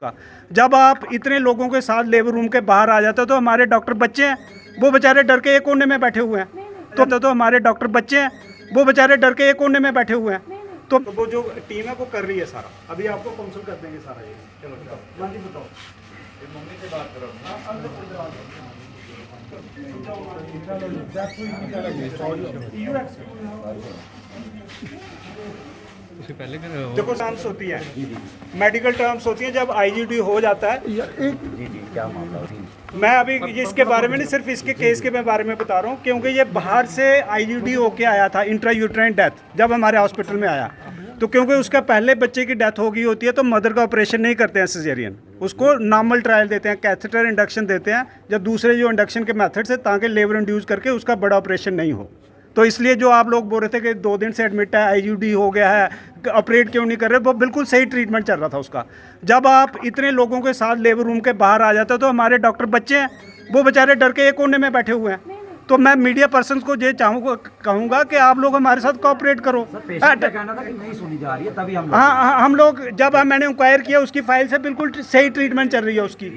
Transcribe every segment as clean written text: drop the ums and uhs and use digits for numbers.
का। जब आप इतने लोगों के साथ लेबर रूम के बाहर आ जाते हो तो हमारे डॉक्टर बच्चे हैं, वो बेचारे डर के एक कोने में बैठे हुए हैं। तो हमारे डॉक्टर बच्चे हैं, वो बेचारे डर के एक कोने में बैठे हुए हैं। तो वो जो टीम है वो कर रही है सारा, अभी आपको काउंसिल कर देंगे सारा ये। चलो बताओ, मम्मी से बात करो। पहले देखो टर्म्स होती है, मेडिकल टर्म्स होती हैं। जब आईजीडी हो जाता है, क्या मामला? मैं अभी ये इसके बारे में नहीं, सिर्फ इसके केस के बारे में बता रहा हूँ, क्योंकि ये बाहर से आईजीडी होके आया था, इंट्रायूट्राइन डेथ, जब हमारे हॉस्पिटल में आया। तो क्योंकि उसका पहले बच्चे की डेथ हो गई होती है तो मदर का ऑपरेशन नहीं करते हैं सिजेरियन, उसको नॉर्मल ट्रायल देते हैं, कैथेटर इंडक्शन देते हैं, जब दूसरे जो इंडक्शन के मेथड्स है, ताकि लेबर इंड्यूस करके उसका बड़ा ऑपरेशन नहीं हो। तो इसलिए जो आप लोग बोल रहे थे कि 2 दिन से एडमिट है, आईजीडी हो गया है, ऑपरेट क्यों नहीं कर रहे, वो बिल्कुल सही ट्रीटमेंट चल रहा था उसका। जब आप इतने लोगों के साथ लेबर रूम के बाहर आ जाते हो तो हमारे डॉक्टर बच्चे हैं, वो बेचारे डर के एक कोने में बैठे हुए हैं। तो मैं मीडिया पर्सन को ये कहूँगा कि आप लोग हमारे साथ कोऑपरेट करो। कहना था कि नहीं सुनी जा रही है, तभी हम लोग जब मैंने इंक्वायर किया उसकी फाइल से बिल्कुल सही ट्रीटमेंट चल रही है उसकी,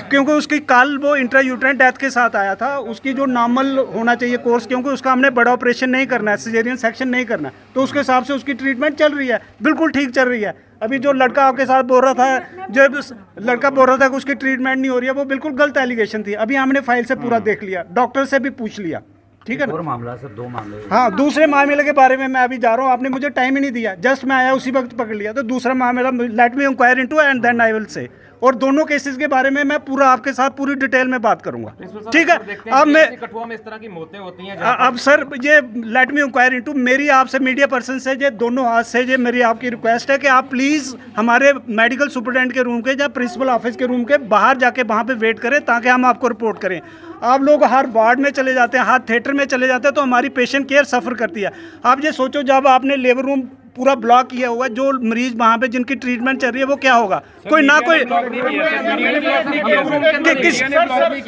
क्योंकि उसकी कल वो इंट्रायूट्राइन डेथ के साथ आया था, उसकी जो नॉर्मल होना चाहिए कोर्स, क्योंकि उसका हमने बड़ा ऑपरेशन नहीं करना है, सिजेरियन सेक्शन नहीं करना है, तो उसके हिसाब से उसकी ट्रीटमेंट चल रही है, बिल्कुल ठीक चल रही है। अभी जो लड़का आपके साथ बोल रहा था, जो लड़का बोल रहा था कि उसकी ट्रीटमेंट नहीं हो रही है, वो बिल्कुल गलत एलिगेशन थी। अभी हमने फाइल से पूरा देख लिया, डॉक्टर से भी पूछ लिया, ठीक है ना। और मामला सर 2 मामले। हाँ, दूसरे मामले के बारे में मैं अभी जा रहा हूँ, आपने मुझे टाइम ही नहीं दिया, जस्ट मैं आया उसी वक्त पकड़ लिया। तो दूसरा मामला let me inquire into and then I will say, और दोनों केसेस के बारे में मैं पूरा आपके साथ पूरी डिटेल में बात करूंगा, ठीक है। अब मैं कठुआ में इस तरह की मौतें होती हैं। अब सर ये लेट मी इंक्वायर इनटू, मेरी आपसे मीडिया पर्सन से ये दोनों हाथ से ये मेरी आपकी रिक्वेस्ट है कि आप प्लीज़ हमारे मेडिकल सुपरटेंडेंट के रूम के या प्रिंसिपल ऑफिस के रूम के बाहर जाके वहाँ पे वेट करें, ताकि हम आपको रिपोर्ट करें। आप लोग हर वार्ड में चले जाते हैं, हर थिएटर में चले जाते हैं, तो हमारी पेशेंट केयर सफ़र करती है। आप ये सोचो, जब आपने लेबर रूम पूरा ब्लॉक किया हुआ है, जो मरीज वहाँ पे जिनकी ट्रीटमेंट चल रही है वो क्या होगा? कोई ना कोई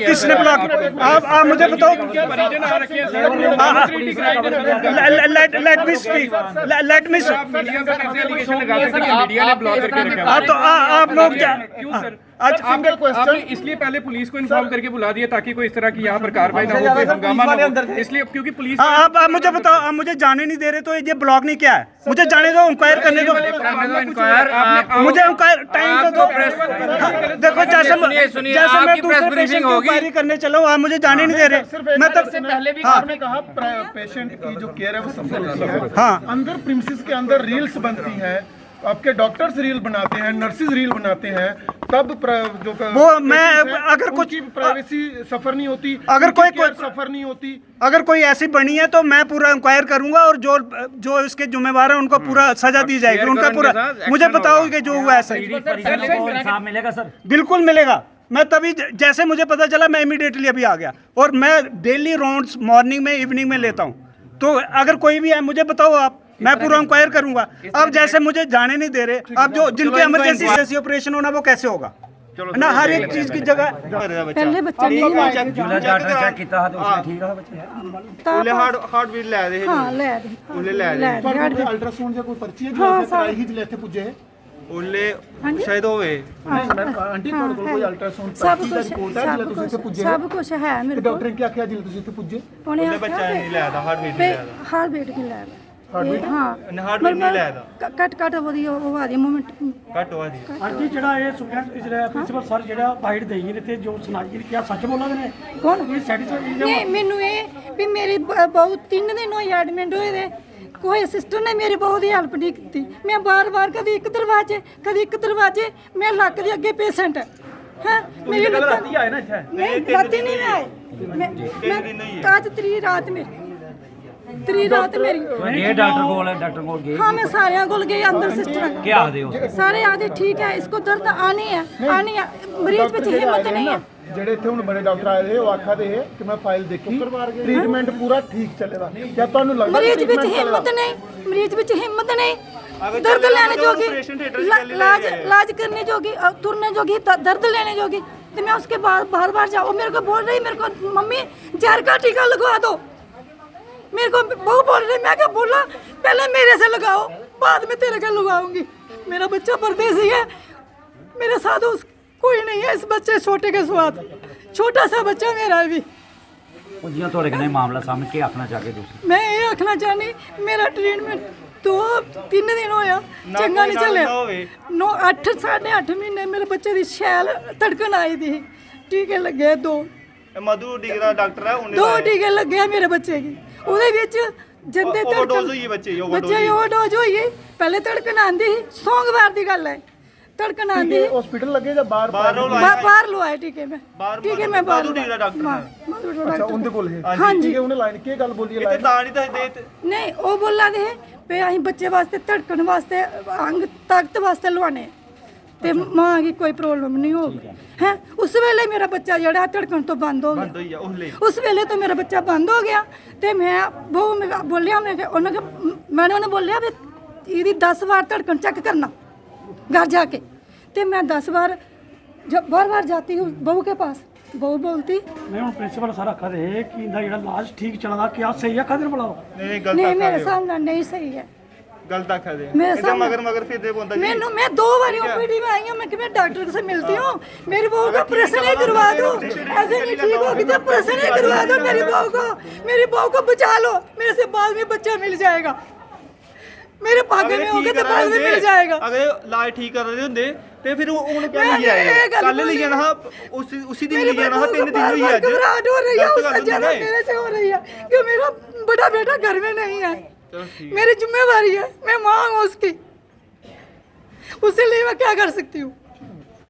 किसने ब्लॉक? आप मुझे बताओ। Let me speak, let me. तो आप लोग क्या आपने इसलिए पहले पुलिस को इन्फॉर्म करके बुला दिया ताकि कोई इस तरह की यहाँ पर कार्रवाई ना हो, हंगामा ना हो, इसलिए क्योंकि पुलिस। आप मुझे बताओ, आप मुझे जाने नहीं दे रहे, तो ये ब्लॉक नहीं क्या है? मुझे जाने दो, इंक्वायर करने दो, मुझे इंक्वायर टाइम तो दो। देखो जैसे मैं दूसरे पेशेंट की इंक्वायरी करने चला हूँ, आप मुझे जाने नहीं दे रहे। मैं तब पहले भी आपने कहा पेशेंट की जो केयर है वो सफल होती है। हाँ, अंदर प्रीमिसेस के अंदर रील्स बनती हैं, आपके डॉक्टर्स रील बनाते हैं, नर्सेज रील बनाते हैं, तब जो वो मैं अगर कुछ प्राइवेसी सफर नहीं होती, अगर कोई सफर नहीं होती, अगर कोई ऐसी बनी है तो मैं पूरा इंक्वायर करूंगा, और जो इसके जिम्मेवार है उनको पूरा सजा दी जाएगी, उनका पूरा। मुझे बताओ कि जो हुआ है सही मिलेगा सर? बिल्कुल मिलेगा। मैं तभी जैसे मुझे पता चला मैं इमीडिएटली अभी आ गया, और मैं डेली राउंड्स मॉर्निंग में इवनिंग में लेता हूँ। तो अगर कोई भी है मुझे बताओ आप, मैं पूरा इंक्वायर करूंगा। अब जैसे मुझे जाने नहीं दे रहे, अब जो जिनके इमरजेंसी जैसी ऑपरेशन होना वो कैसे होगा ना, हर एक चीज की जगह। पहले बच्चा नहीं जूला डॉक्टर चेक किया है तो उसने ठीक है बच्चा। ओले हार्ट बीट ले दे, हां ले दे, ओले ले दे। अल्ट्रासाउंड से कोई पर्ची है जो कराई ही जिले थे पुजे है ओले शायद होवे। आंटी ਤੁਹਾਡੇ ਕੋਲ ਕੋਈ ਅਲਟਰਾਸਾउंड पर्ची ਦਾ ਰਿਪੋर्ट है जिले ਤੁਸੀਂ ਇੱਥੇ ਪੁੱਜੇ? सब कुछ है मेरे को। ਡਾਕਟਰ ਨੇ ਕੀ ਆਖਿਆ ਜਿਲੇ ਤੁਸੀਂ ਇੱਥੇ ਪੁੱਜੇ? ਉਹਨੇ ਬੱਚਾ ਨਹੀਂ ਲਿਆਦਾ, ਹਾਰਟ ਬੀਟ ਨਹੀਂ ਲਿਆਦਾ, ਹਾਰਟ ਬੀਟ ਨਹੀਂ ਲਿਆਦਾ। हार्ट बीट नहीं लाया कट वधी ਉਹ ਆ ਰਹੀ ਮੂਵਮੈਂਟ ਘੱਟ ਹੋ ਰਹੀ ਹੈ। आंटी ਜਿਹੜਾ ਇਹ ਸੁਪਰਡੈਂਟ ਜਿਹੜਾ ਪ੍ਰਿੰਸੀਪਲ ਸਰ ਜਿਹੜਾ ਬਾਈਟ ਦੇਈ ਨੇ ਤੇ ਜੋ ਸੁਣਾਈ ਕਿਹਾ ਸੱਚ ਬੋਲਦੇ ਨੇ? ਕੌਣ? ਇਹ ਸੈਟੀਸਫਾਈ ਨਹੀਂ, ਮੈਨੂੰ ਇਹ ਵੀ ਮੇਰੀ ਬਹੁਤ 3 ਦਿਨ ਹੋਏ ਐਡਮਿਟ ਹੋਏ ਦੇ, ਕੋਈ ਸਿਸਟਰ ਨੇ ਮੇਰੀ ਬਹੁਤ ਹੀ ਹੈਲਪ ਨਹੀਂ ਕੀਤੀ। ਮੈਂ ਬਾਰ-ਬਾਰ ਕਦੀ ਇੱਕ ਦਰਵਾਜ਼ੇ ਮੈਂ ਲੱਕ ਦੇ ਅੱਗੇ ਪੇਸ਼ੈਂਟ ਹੈ, ਮੇਰੀ ਰਾਤੀ ਆਏ ਨਾ ਇੱਥੇ? ਨਹੀਂ, ਰਾਤੀ ਨਹੀਂ ਮੈਂ ਆਏ, ਕਾਜ 3 ਰਾਤ ਮੇਰੀ 3 ਰਾਤ ਮੇਰੀ। ये डॉक्टर को गए? हाँ, मैं सारे कोल गई, अंदर सिस्टर क्या आदे हो? सारे आदे ठीक है, इसको दर्द आनी है। मरीज में हिम्मत नहीं है। ਜਿਹੜੇ ਇੱਥੇ ਹੁਣ ਬੜੇ ਡਾਕਟਰ ਆਏ ਨੇ ਉਹ ਆਖਦੇ ਹੈ ਕਿ ਮੈਂ ਫਾਈਲ ਦੇਖੀ, ਟ੍ਰੀਟਮੈਂਟ ਪੂਰਾ ਠੀਕ ਚੱਲੇਗਾ। क्या ਤੁਹਾਨੂੰ ਲੱਗਦਾ मरीज ਵਿੱਚ हिम्मत नहीं, मरीज ਵਿੱਚ हिम्मत नहीं, दर्द लेने जोगी, इलाज करने जोगी, तुरने जोगी, दर्द लेने जोगी। तो मैं उसके बाद बार जाओ, मेरे को बोल रही, मेरे को मम्मी जहर का टीका लगवा दो, मेरे को बहुत बोल रही। मैं क्या बोला, पहले मेरे से लगाओ, बाद में तेरे का लगाऊंगी। मेरा बच्चा परदेसी है, मेरे साथ उस कोई नहीं है इस बच्चे छोटे के साथ, छोटा सा बच्चा मेरा भी। जियां थोड़े कन्नै मामला सामने के आखना चाहगे तुसीं? मैं ये आखना चाहनी मेरा ट्रीटमेंट 2-3 दिन होया चंगा नहीं चलिया। 8 साढ़े 8 महीने मेरे बच्चे दी शैल धड़कन आई दी, टीके लगे 2 मधु टीके दा डॉक्टर है उन्हें 2 टीके लगे मेरे बच्चे की। ਉਹਦੇ ਵਿੱਚ ਜਿੰਦੇ ओवरडोज हुई बच्चे ओवरडोज होई है। पहले धड़कन आंदी ਸੀ, सोमवार ਦੀ ਗੱਲ ਹੈ। धड़कन आंदी हॉस्पिटल लगे या बाहर बाहर लवाए टीके में, टीके में बाहर टीका डॉक्टर अच्छा उनके कोल है हाँ जी। उन्हें लाइन की गल बोली है ਤਾਂ ਨਹੀਂ ਦੱਸਦੇ नहीं वो बोला दे पे ਅਸੀਂ ਬੱਚੇ ਵਾਸਤੇ ਧੜਕਣ ਵਾਸਤੇ ਅੰਗ ਤਾਕਤ ਵਾਸਤੇ ਲਵਾਣੇ ਤੇ ਮਾਂ की कोई प्रॉब्लम नहीं होगी है। उस वेले मेरा बच्चा जड़ा धड़कन तो बंद हो गया, उस वेले तो मेरा बच्चा बंद हो गया। ਤੇ ਮੈਂ ਬਹੁ बोलिया मैंने उन्हें बोलिया भी ਇਹਦੀ 10 ਵਾਰ धड़कन चेक करना घर जाके। तो मैं 10 बार जब बार जाती हूँ बहू के पास, बहू बोलती मैं हूँ प्रिंसिपल सारा कह रहे कि इनका जो इलाज ठीक चल रहा, क्या सही है? कदर बुलाओ नहीं नहीं मेरे सामने नहीं सही है, गलत आखा दे मेरे सामने मगर फिर दे बोलता मैं 2 बार ओपीडी में आई हूँ। मैं कि मैं डॉक्टर से मिलती हूँ, मेरी बहू का ऑपरेशन ही करवा दो, ऐसे नहीं ठीक होगी तो ऑपरेशन ही करवा दो मेरी बहू को बचा लो, मेरे से बाद में बच्चा मिल जाएगा, मेरे भाग्य में होगा तो बाद में मिल जाएगा। अगर इलाज ठीक कर रहे होंगे ਤੇ ਫਿਰ ਉਹਨੂੰ ਕਿਉਂ ਨਹੀਂ ਆਇਆ? ਕੱਲ ਲਈ ਜਾਣਾ ਉसी दिन ਲਈ जाना 3 दिन हुई है। घबराहट हो रही है, उससे ज्यादा मेरे से हो रही है क्यों मेरा बड़ा बेटा घर में नहीं है। मेरी जिम्मेवारी है, मैं माँ हूँ उसकी, उसके लिए मैं क्या कर सकती हूँ?